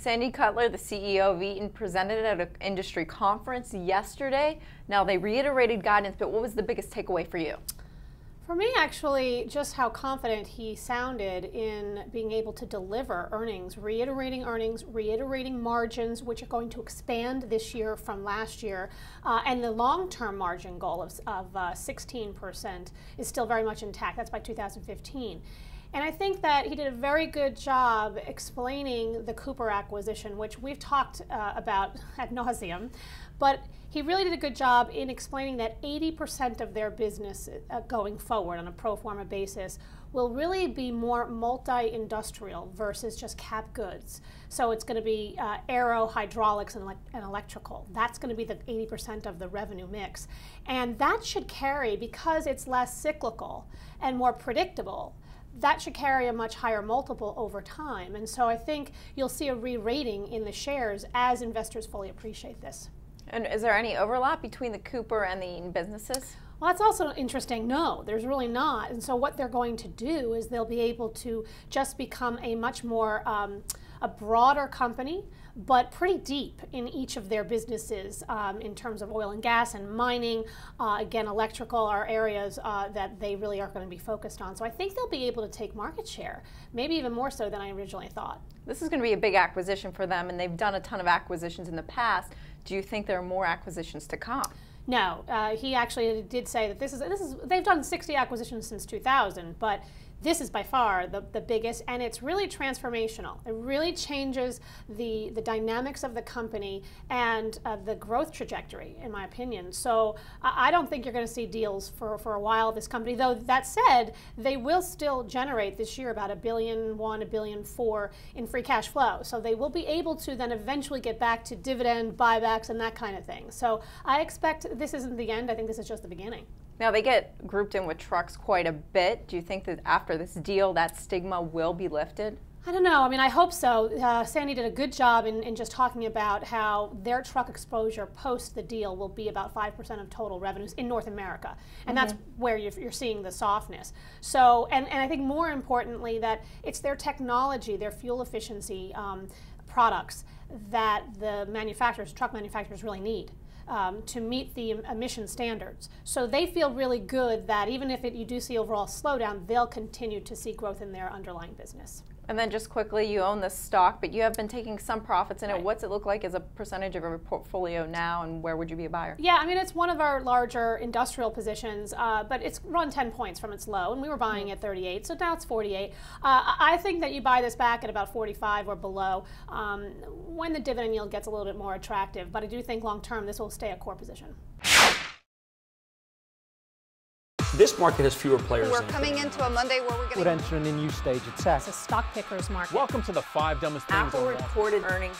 Sandy Cutler, the CEO of Eaton, presented at an industry conference yesterday. Now, they reiterated guidance, but what was the biggest takeaway for you? For me, actually, just how confident he sounded in being able to deliver earnings, reiterating margins, which are going to expand this year from last year, and the long-term margin goal of 16% is still very much intact. That's by 2015. And I think that he did a very good job explaining the Cooper acquisition, which we've talked about ad nauseum, but he really did a good job in explaining that 80% of their business going forward on a pro forma basis will really be more multi-industrial versus just cap goods. So it's going to be aero, hydraulics, and electrical. That's going to be the 80% of the revenue mix. And that should carry, because it's less cyclical and more predictable, that should carry a much higher multiple over time. And so I think you'll see a re-rating in the shares as investors fully appreciate this. And is there any overlap between the Cooper and the Eaton businesses? Well, that's also interesting. No, there's really not. And so what they're going to do is they'll be able to just become a much more, a broader company, but pretty deep in each of their businesses in terms of oil and gas and mining. Again, electrical are areas that they really are going to be focused on. So I think they'll be able to take market share, maybe even more so than I originally thought. This is going to be a big acquisition for them, and they've done a ton of acquisitions in the past. Do you think there are more acquisitions to come? No, he actually did say that they've done 60 acquisitions since 2000, but this is by far the biggest, and it's really transformational. It really changes the dynamics of the company and the growth trajectory, in my opinion. So I don't think you're going to see deals for a while of this company, though that said, they will still generate this year about $1.1 billion, $1.4 billion in free cash flow. So they will be able to then eventually get back to dividend buybacks and that kind of thing. So I expect this isn't the end. I think this is just the beginning. Now, they get grouped in with trucks quite a bit. Do you think that after this deal, that stigma will be lifted? I don't know. I mean, I hope so. Sandy did a good job in just talking about how their truck exposure post the deal will be about 5% of total revenues in North America. And that's where you're seeing the softness. So, and I think more importantly that it's their technology, their fuel efficiency products that the manufacturers, truck manufacturers really need. To meet the emission standards. So they feel really good that even if you do see overall slowdown, they'll continue to see growth in their underlying business. And then just quickly, you own this stock, but you have been taking some profits in it. Right. What's it look like as a percentage of your portfolio now, and where would you be a buyer? Yeah, I mean, it's one of our larger industrial positions, but it's run 10 points from its low, and we were buying at 38, so now it's 48. I think that you buy this back at about 45 or below when the dividend yield gets a little bit more attractive, but I do think long term this will stay a core position. This market has fewer players. We're coming into a Monday where we're going to enter in a new stage of tech. It's a stock picker's market. Welcome to the 5 dumbest things. Apple reported earnings